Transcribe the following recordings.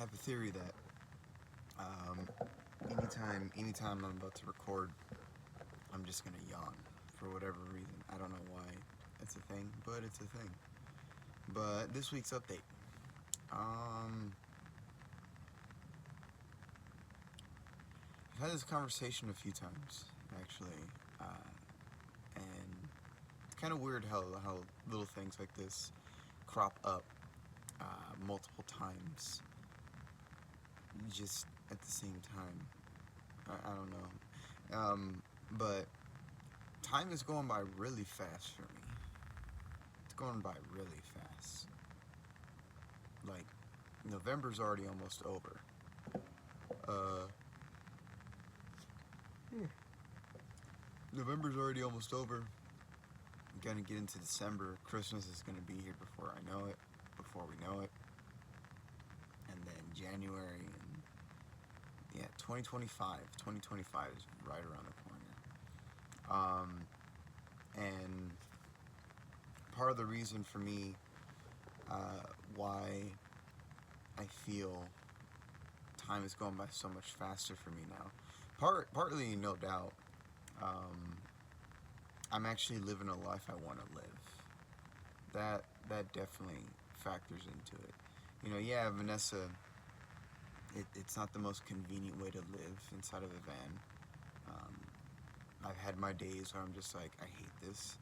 have a theory that um, anytime I'm about to record, I'm just gonna yawn for whatever reason. I don't know why it's a thing, but it's a thing. But this week's update. Um, I've had this conversation a few times actually, and it's kind of weird how little things like this crop up multiple times just at the same time. I don't know. But time is going by really fast for me. It's going by really fast. Like, November's already almost over. Uh, November's already almost over. I'm gonna get into December. Christmas is gonna be here before I know it, before we know it. And then January and yeah, 2025. 2025 is right around the corner. And part of the reason for me why I feel time is going by so much faster for me now. Partly, no doubt, um, I'm actually living a life I want to live. That definitely factors into it. You know, yeah, Vanessa. It's not the most convenient way to live inside of a van. Um, I've had my days where I'm just like, I hate this.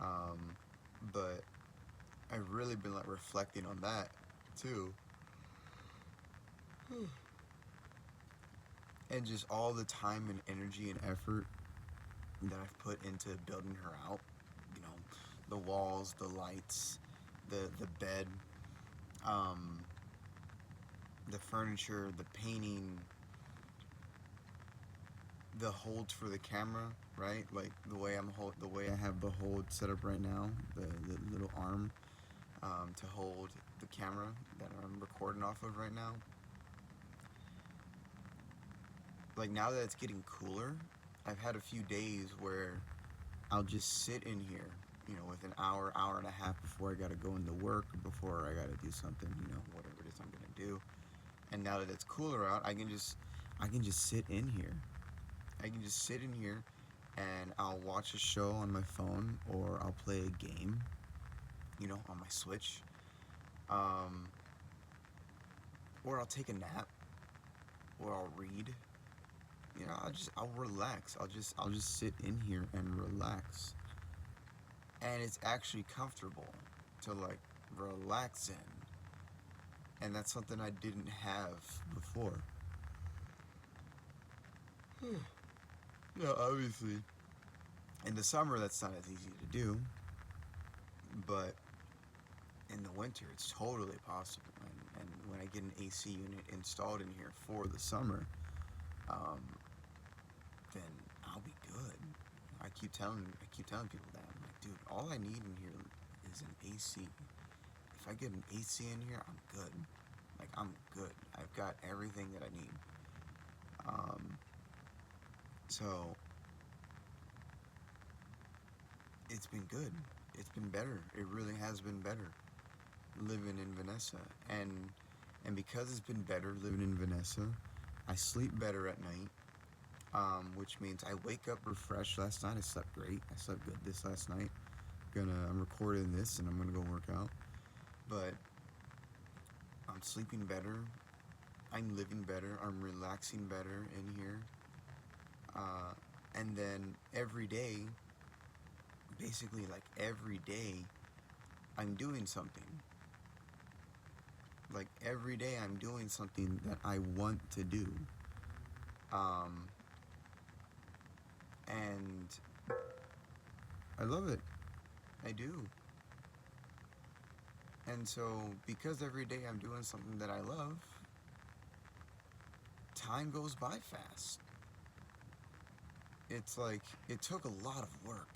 Um, but I've really been like reflecting on that too, and just all the time and energy and effort that I've put into building her out. You know, the walls, the lights, the bed, um, the furniture, the painting, the hold for the camera, right? Like the way I have the hold set up right now, the little arm to hold the camera that I'm recording off of right now. Like, now that it's getting cooler, I've had a few days where I'll just sit in here, you know, with an hour and a half before I gotta go into work, before I gotta do something, you know, whatever it is I'm gonna do. And now that it's cooler out, I can just sit in here. I can just sit in here and I'll watch a show on my phone, or I'll play a game, you know, on my Switch. Um, or I'll take a nap, or I'll read. You know, I'll relax. I'll just sit in here and relax. And it's actually comfortable to like relax in. And that's something I didn't have before. Yeah, obviously. In the summer, that's not as easy to do, but in the winter, it's totally possible. And when I get an AC unit installed in here for the summer, um, then I'll be good. I keep telling people that. I'm like, dude, all I need in here is an AC. If I get an AC in here, I'm good. Like, I'm good. I've got everything that I need. Um, so it's been good. It's been better. It really has been better living in Vanessa. And because it's been better living in Vanessa, I sleep better at night. Which means I wake up refreshed. Last night I slept great. I slept good this last night. I'm recording this and I'm gonna go work out. But I'm sleeping better. I'm living better. I'm relaxing better in here. And then every day, basically like every day, I'm doing something. Like every day, I'm doing something that I want to do. Um, and I love it. I do. And so, because every day I'm doing something that I love, time goes by fast. It's like, it took a lot of work.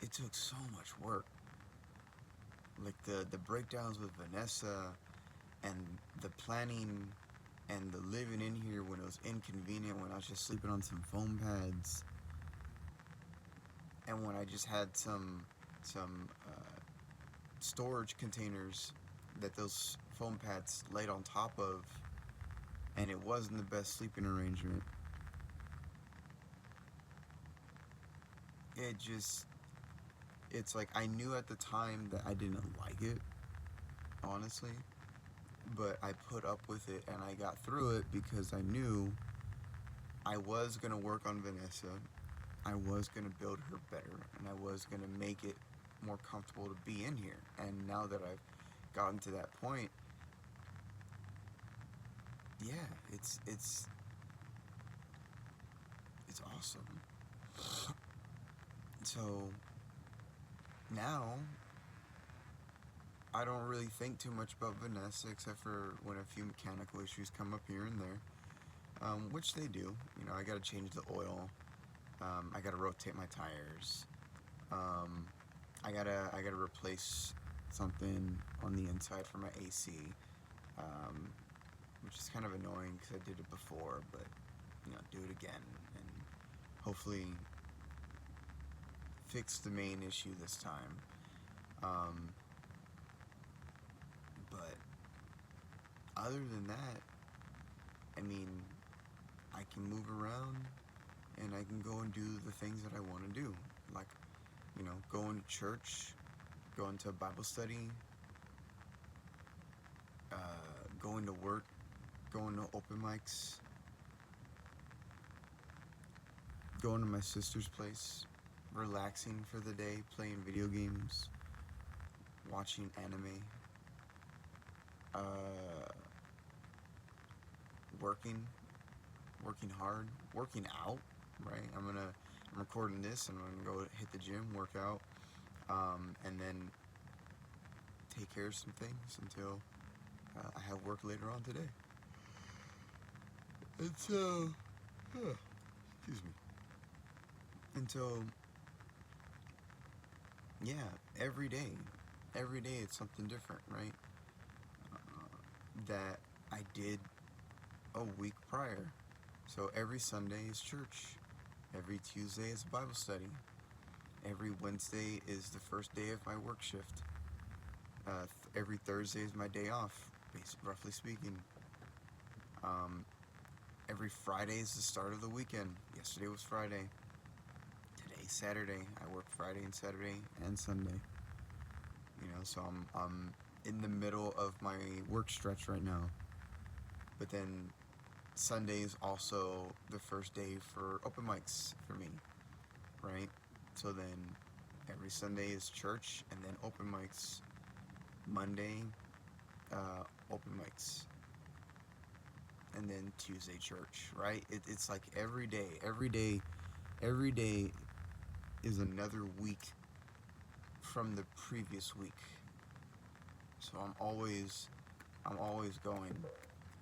It took so much work. Like the breakdowns with Vanessa, and the planning, and the living in here when it was inconvenient, when I was just sleeping on some foam pads, and when I just had some storage containers that those foam pads laid on top of, and it wasn't the best sleeping arrangement. It just, it's like I knew at the time that I didn't like it, honestly, but I put up with it and I got through it because I knew I was going to work on Vanessa. I was going to build her better, and I was going to make it more comfortable to be in here. And now that I've gotten to that point, yeah, it's awesome. So now I don't really think too much about Vanessa except for when a few mechanical issues come up here and there, which they do. You know, I gotta change the oil. I gotta rotate my tires. I gotta replace something on the inside for my AC, which is kind of annoying because I did it before, but you know, do it again and hopefully fix the main issue this time. But other than that, I mean, I can move around and I can go and do the things that I want to do, like, you know, going to church, going to Bible study, going to work, going to open mics, going to my sister's place, relaxing for the day, playing video games, watching anime, working hard, working out, right? I'm recording this and I'm gonna go hit the gym, work out, and then take care of some things until I have work later on today. And so, excuse me. And so, yeah, every day it's something different, right? That I did a week prior. So every Sunday is church. Every Tuesday is Bible study. Every Wednesday is the first day of my work shift. Every Thursday is my day off, roughly speaking. Every Friday is the start of the weekend. Yesterday was Friday. Today's Saturday. I work Friday and Saturday and Sunday. You know, so I'm in the middle of my work stretch right now. But then Sunday is also the first day for open mics for me, right? So then every Sunday is church and then open mics. Monday, open mics. And then Tuesday church, right? It's like every day is another week from the previous week. So I'm always going,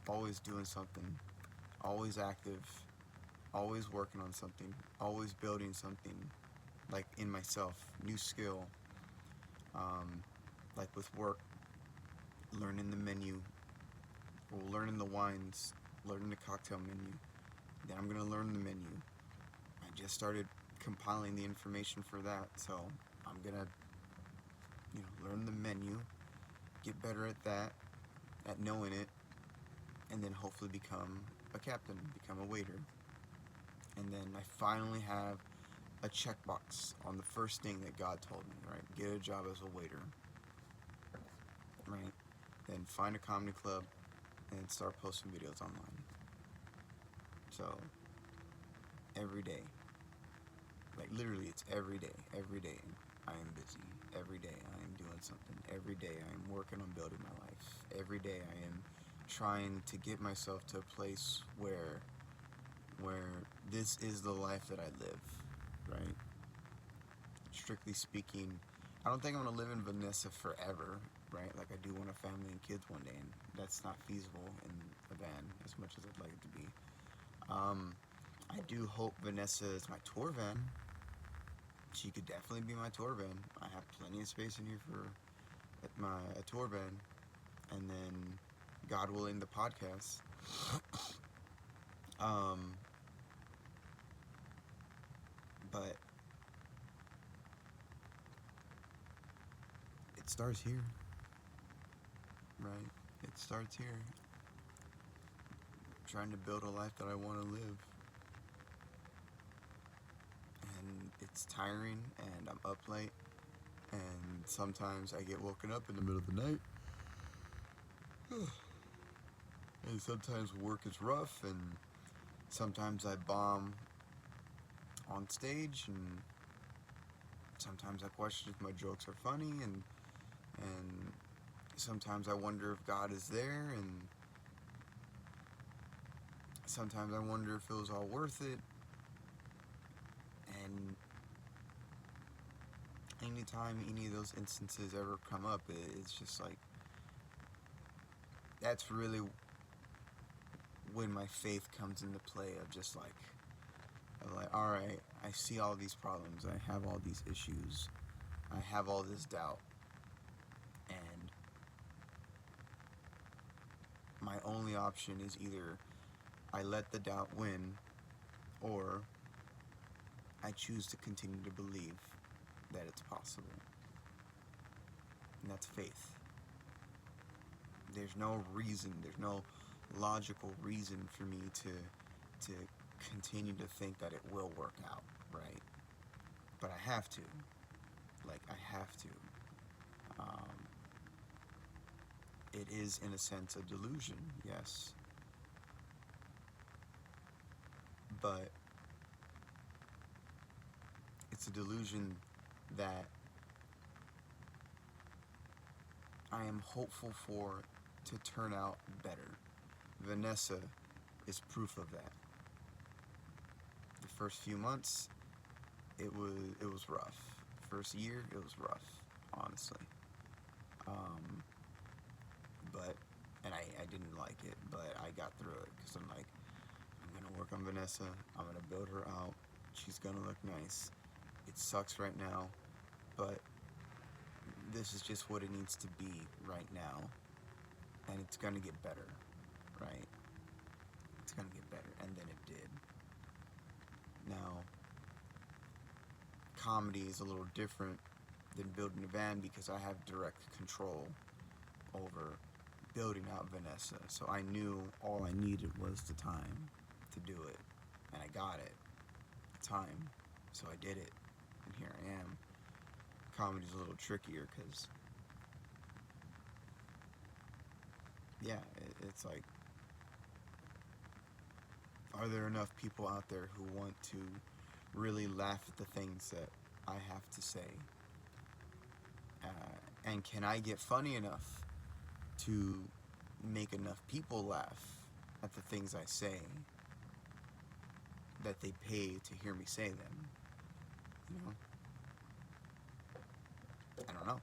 always doing something, always active, always working on something, always building something, like in myself, new skill, like with work, learning the menu, or learning the wines, learning the cocktail menu. Then I'm gonna learn the menu. I just started compiling the information for that, so I'm gonna, you know, learn the menu, get better at that, at knowing it, and then hopefully become a captain, become a waiter. And then I finally have a checkbox on the first thing that God told me, right? Get a job as a waiter, right? Then find a comedy club and start posting videos online. So, every day, like literally it's every day I am busy. Every day I am doing something. Every day I am working on building my life. Every day I am trying to get myself to a place where this is the life that I live, right? Strictly speaking, I don't think I'm gonna live in Vanessa forever, right? Like I do want a family and kids one day, and that's not feasible in a van as much as I'd like it to be. I do hope Vanessa is my tour van. She could definitely be my tour van. I have plenty of space in here for a tour van, and then God willing, the podcast. But it starts here, right? starts here. Trying to build a life that I want to live. And it's tiring, and I'm up late, and sometimes I get woken up in the middle of the night. And sometimes work is rough, and sometimes I bomb on stage, and sometimes I question if my jokes are funny, and sometimes I wonder if God is there, and sometimes I wonder if it was all worth it. And anytime any of those instances ever come up, it's just like, that's really when my faith comes into play, of just like, alright, I see all these problems, I have all these issues, I have all this doubt, and my only option is either I let the doubt win, or I choose to continue to believe that it's possible. And that's faith. There's no reason, there's no logical reason for me to continue to think that it will work out, right? But I have to. Like, I have to. It is, in a sense, a delusion, yes. But it's a delusion that I am hopeful for to turn out better. Vanessa is proof of that. The first few months, it was rough. First year, it was rough, honestly. And I didn't like it, but I got through it, because I'm like, I'm gonna work on Vanessa, I'm gonna build her out, she's gonna look nice. It sucks right now, but this is just what it needs to be right now, and it's gonna get better, right? It's gonna get better, and then it did. Now, comedy is a little different than building a van, because I have direct control over building out Vanessa. So I knew all I needed was the time to do it, and I got it. The time, so I did it, and here I am. Comedy's a little trickier, because it's like, are there enough people out there who want to really laugh at the things that I have to say? And can I get funny enough to make enough people laugh at the things I say that they pay to hear me say them? You know? I don't know.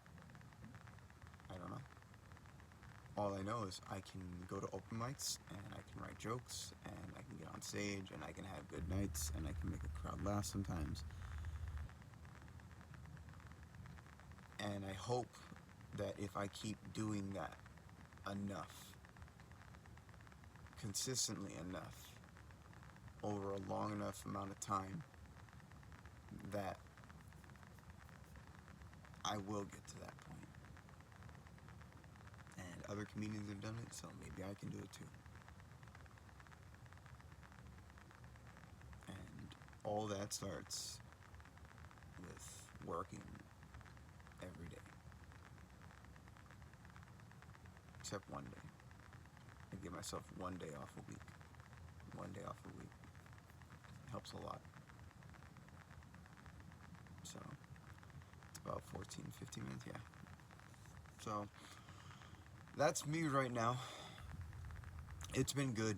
All I know is I can go to open mics, and I can write jokes, and I can get on stage, and I can have good nights, and I can make a crowd laugh sometimes. And I hope that if I keep doing that enough, consistently enough, over a long enough amount of time, that I will get to that point. And other comedians have done it, so maybe I can do it too. And all that starts with working every day. Except one day. I give myself one day off a week. One day off a week. It helps a lot. So, it's about 14, 15 minutes, yeah. So, that's me right now. It's been good.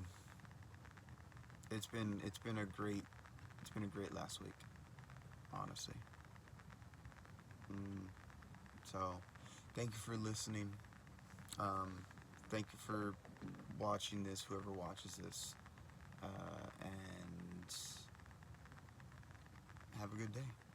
It's been a great last week, honestly. So, thank you for listening. Thank you for watching this, whoever watches this, and have a good day.